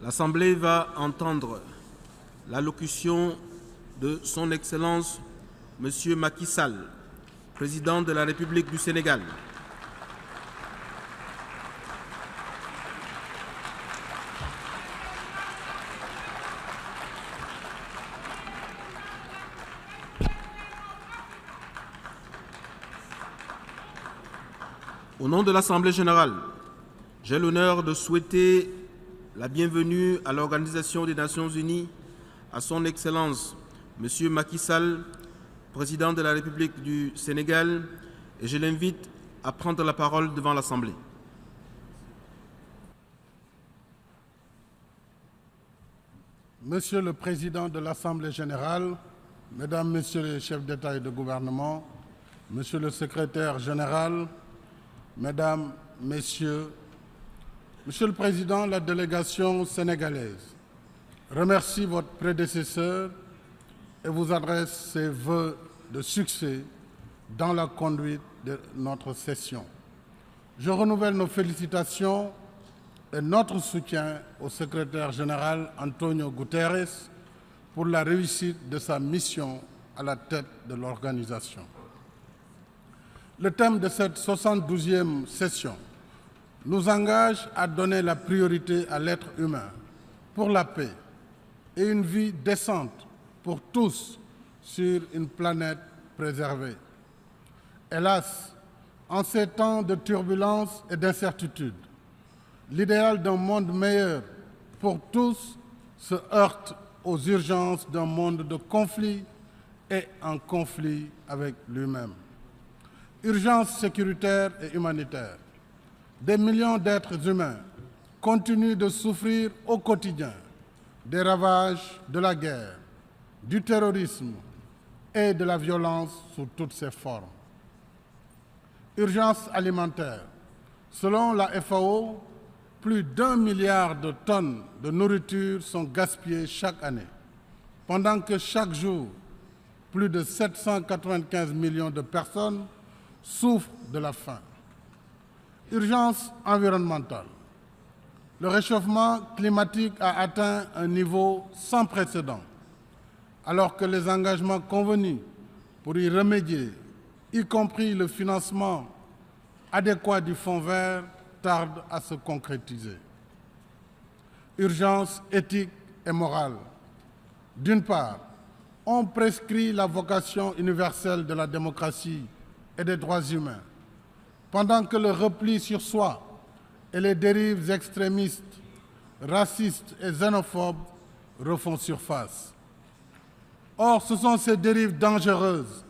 L'Assemblée va entendre l'allocution de Son Excellence Monsieur Macky Sall, Président de la République du Sénégal. Au nom de l'Assemblée générale, j'ai l'honneur de souhaiter la bienvenue à l'Organisation des Nations Unies à Son Excellence Monsieur Macky Sall, Président de la République du Sénégal, et je l'invite à prendre la parole devant l'Assemblée. Monsieur le Président de l'Assemblée générale, Mesdames, Messieurs les chefs d'État et de gouvernement, Monsieur le Secrétaire général, Mesdames, Messieurs, Monsieur le Président, la délégation sénégalaise remercie votre prédécesseur et vous adresse ses vœux de succès dans la conduite de notre session. Je renouvelle nos félicitations et notre soutien au secrétaire général Antonio Guterres pour la réussite de sa mission à la tête de l'organisation. Le thème de cette 72e session nous engage à donner la priorité à l'être humain pour la paix et une vie décente pour tous sur une planète préservée. Hélas, en ces temps de turbulence et d'incertitude, l'idéal d'un monde meilleur pour tous se heurte aux urgences d'un monde de conflit et en conflit avec lui-même. Urgence sécuritaire et humanitaire. Des millions d'êtres humains continuent de souffrir au quotidien des ravages de la guerre, du terrorisme et de la violence sous toutes ses formes. Urgence alimentaire. Selon la FAO, plus d'1 milliard de tonnes de nourriture sont gaspillées chaque année, pendant que chaque jour, plus de 795 millions de personnes souffrent de la faim. Urgence environnementale. Le réchauffement climatique a atteint un niveau sans précédent, alors que les engagements convenus pour y remédier, y compris le financement adéquat du Fonds vert, tardent à se concrétiser. Urgence éthique et morale. D'une part, on prescrit la vocation universelle de la démocratie et des droits humains, pendant que le repli sur soi et les dérives extrémistes, racistes et xénophobes refont surface. Or, ce sont ces dérives dangereuses,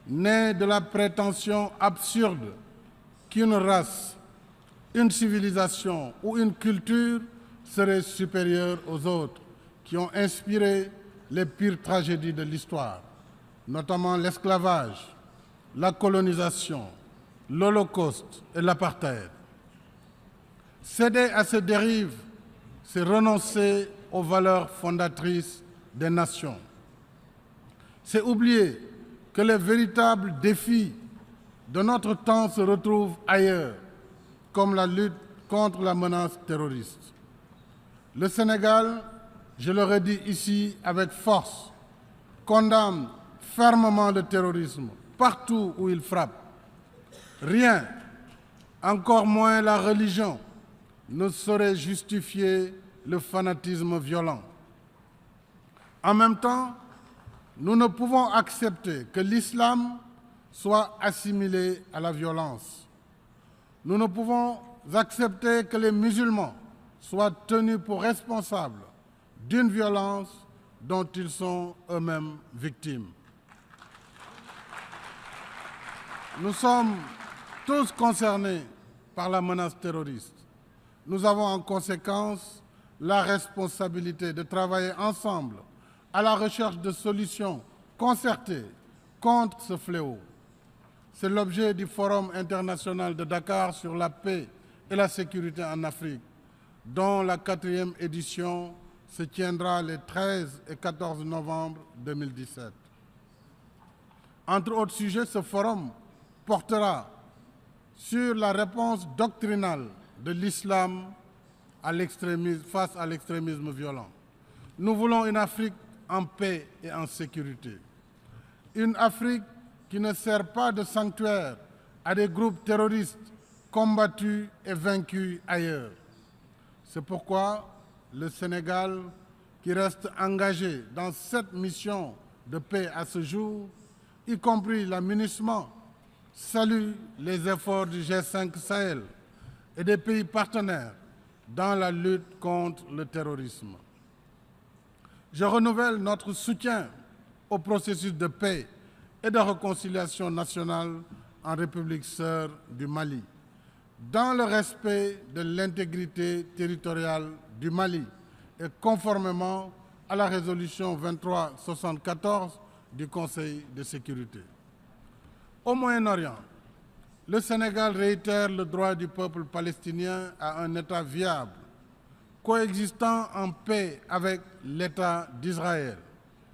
nées de la prétention absurde qu'une race, une civilisation ou une culture serait supérieure aux autres, qui ont inspiré les pires tragédies de l'histoire, notamment l'esclavage, la colonisation, l'Holocauste et l'apartheid. Céder à ces dérives, c'est renoncer aux valeurs fondatrices des nations. C'est oublier que les véritables défis de notre temps se retrouvent ailleurs, comme la lutte contre la menace terroriste. Le Sénégal, je le redis ici avec force, condamne fermement le terrorisme partout où il frappe. Rien, encore moins la religion, ne saurait justifier le fanatisme violent. En même temps, nous ne pouvons accepter que l'islam soit assimilé à la violence. Nous ne pouvons accepter que les musulmans soient tenus pour responsables d'une violence dont ils sont eux-mêmes victimes. Nous sommes tous concernés par la menace terroriste. Nous avons en conséquence la responsabilité de travailler ensemble à la recherche de solutions concertées contre ce fléau. C'est l'objet du Forum international de Dakar sur la paix et la sécurité en Afrique, dont la 4e édition se tiendra les 13 et 14 novembre 2017. Entre autres sujets, ce forum portera sur la réponse doctrinale de l'islam face à l'extrémisme violent. Nous voulons une Afrique en paix et en sécurité. Une Afrique qui ne sert pas de sanctuaire à des groupes terroristes combattus et vaincus ailleurs. C'est pourquoi le Sénégal, qui reste engagé dans cette mission de paix à ce jour, y compris la MINUSMA, salue les efforts du G5 Sahel et des pays partenaires dans la lutte contre le terrorisme. Je renouvelle notre soutien au processus de paix et de réconciliation nationale en République sœur du Mali, dans le respect de l'intégrité territoriale du Mali et conformément à la résolution 2374 du Conseil de sécurité. Au Moyen-Orient, le Sénégal réitère le droit du peuple palestinien à un État viable, coexistant en paix avec l'État d'Israël,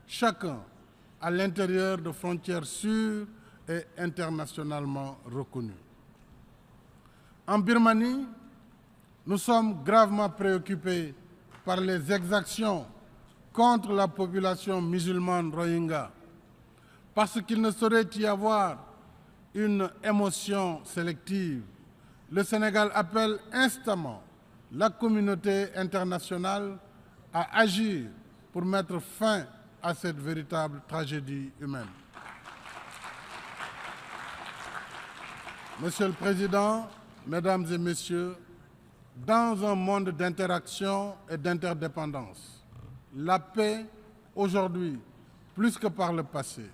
chacun à l'intérieur de frontières sûres et internationalement reconnues. En Birmanie, nous sommes gravement préoccupés par les exactions contre la population musulmane rohingya, parce qu'il ne saurait y avoir une émotion sélective. Le Sénégal appelle instamment la communauté internationale à agir pour mettre fin à cette véritable tragédie humaine. Monsieur le Président, Mesdames et Messieurs, dans un monde d'interaction et d'interdépendance, la paix, aujourd'hui, plus que par le passé,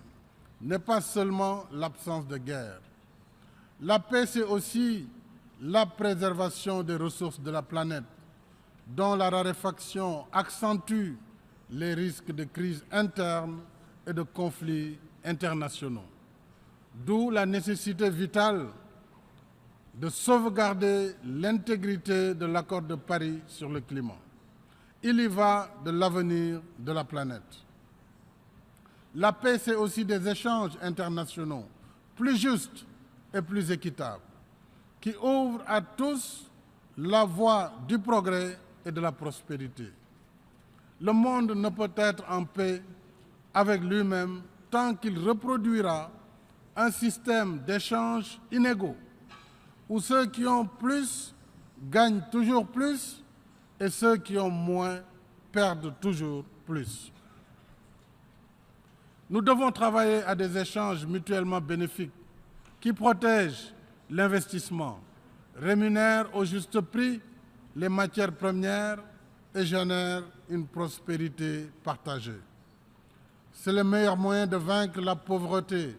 n'est pas seulement l'absence de guerre. La paix, c'est aussi la préservation des ressources de la planète, dont la raréfaction accentue les risques de crise interne et de conflits internationaux. D'où la nécessité vitale de sauvegarder l'intégrité de l'accord de Paris sur le climat. Il y va de l'avenir de la planète. La paix, c'est aussi des échanges internationaux plus justes et plus équitables, qui ouvrent à tous la voie du progrès et de la prospérité. Le monde ne peut être en paix avec lui-même tant qu'il reproduira un système d'échanges inégaux, où ceux qui ont plus gagnent toujours plus et ceux qui ont moins perdent toujours plus. Nous devons travailler à des échanges mutuellement bénéfiques qui protègent l'investissement, rémunèrent au juste prix les matières premières et génèrent une prospérité partagée. C'est le meilleur moyen de vaincre la pauvreté,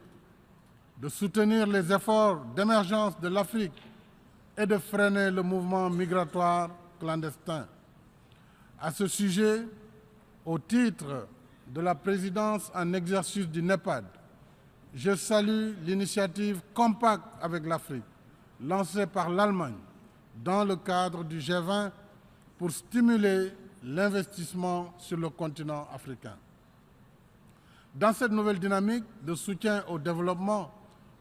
de soutenir les efforts d'émergence de l'Afrique et de freiner le mouvement migratoire clandestin. À ce sujet, au titre de la présidence en exercice du NEPAD, je salue l'initiative Compact avec l'Afrique, lancée par l'Allemagne dans le cadre du G20 pour stimuler l'investissement sur le continent africain. Dans cette nouvelle dynamique de soutien au développement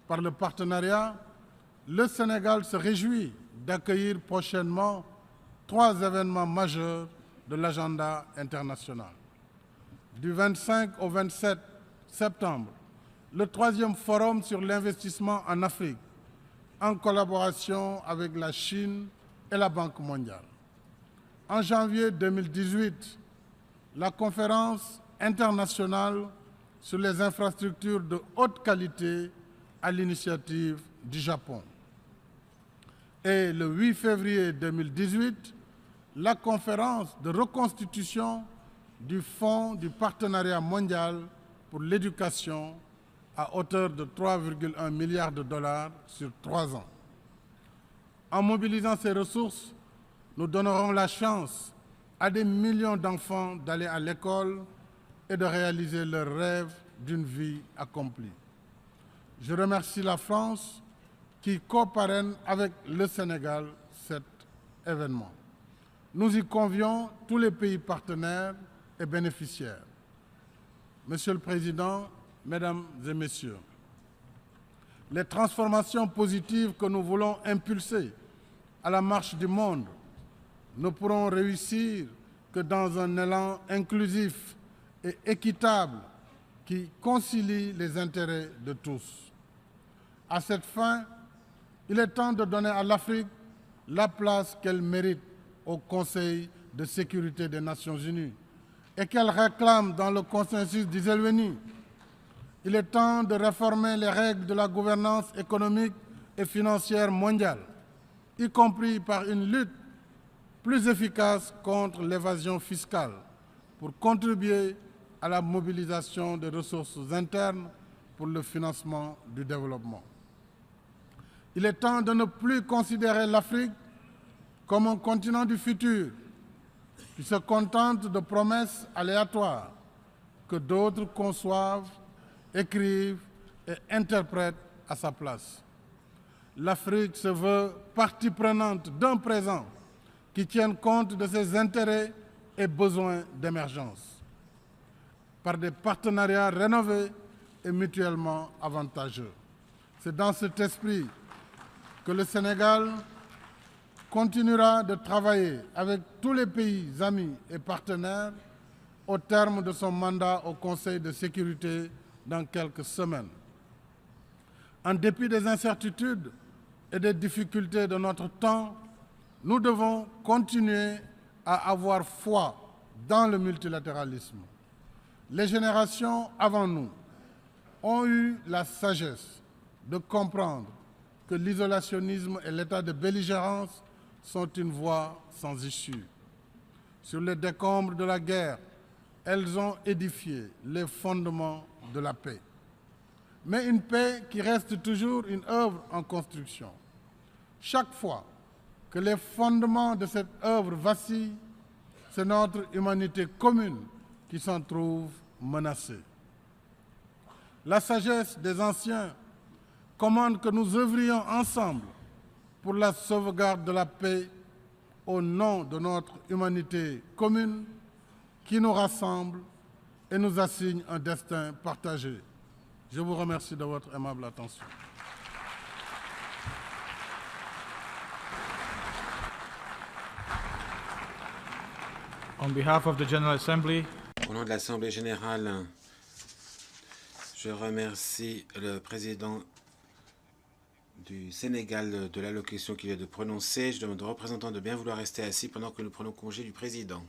par le partenariat, le Sénégal se réjouit d'accueillir prochainement 3 événements majeurs de l'agenda international. Du 25 au 27 septembre, le 3e forum sur l'investissement en Afrique, en collaboration avec la Chine et la Banque mondiale. En janvier 2018, la conférence internationale sur les infrastructures de haute qualité à l'initiative du Japon. Et le 8 février 2018, la conférence de reconstitution du Fonds du partenariat mondial pour l'éducation à hauteur de 3,1 milliards de dollars sur 3 ans. En mobilisant ces ressources, nous donnerons la chance à des millions d'enfants d'aller à l'école et de réaliser leur rêve d'une vie accomplie. Je remercie la France qui coparraine avec le Sénégal cet événement. Nous y convions tous les pays partenaires et bénéficiaires. Monsieur le Président, Mesdames et Messieurs, les transformations positives que nous voulons impulser à la marche du monde ne pourront réussir que dans un élan inclusif et équitable qui concilie les intérêts de tous. À cette fin, il est temps de donner à l'Afrique la place qu'elle mérite au Conseil de sécurité des Nations Unies et qu'elle réclame dans le consensus d'Iselweni. Il est temps de réformer les règles de la gouvernance économique et financière mondiale, y compris par une lutte plus efficace contre l'évasion fiscale pour contribuer à la mobilisation des ressources internes pour le financement du développement. Il est temps de ne plus considérer l'Afrique comme un continent du futur qui se contente de promesses aléatoires que d'autres conçoivent, écrivent et interprètent à sa place. L'Afrique se veut partie prenante d'un présent qui tienne compte de ses intérêts et besoins d'émergence, par des partenariats rénovés et mutuellement avantageux. C'est dans cet esprit que le Sénégal continuera de travailler avec tous les pays amis et partenaires au terme de son mandat au Conseil de sécurité dans quelques semaines. En dépit des incertitudes et des difficultés de notre temps, nous devons continuer à avoir foi dans le multilatéralisme. Les générations avant nous ont eu la sagesse de comprendre que l'isolationnisme et l'état de belligérance sont une voie sans issue. Sur les décombres de la guerre, elles ont édifié les fondements de la paix. Mais une paix qui reste toujours une œuvre en construction. Chaque fois que les fondements de cette œuvre vacillent, c'est notre humanité commune qui s'en trouve menacée. La sagesse des anciens commande que nous œuvrions ensemble pour la sauvegarde de la paix au nom de notre humanité commune qui nous rassemble et nous assigne un destin partagé. Je vous remercie de votre aimable attention. On behalf of the General Assembly, Au nom de l'Assemblée générale, je remercie le président du Sénégal de l'allocution qu'il vient de prononcer. Je demande aux représentants de bien vouloir rester assis pendant que nous prenons congé du président.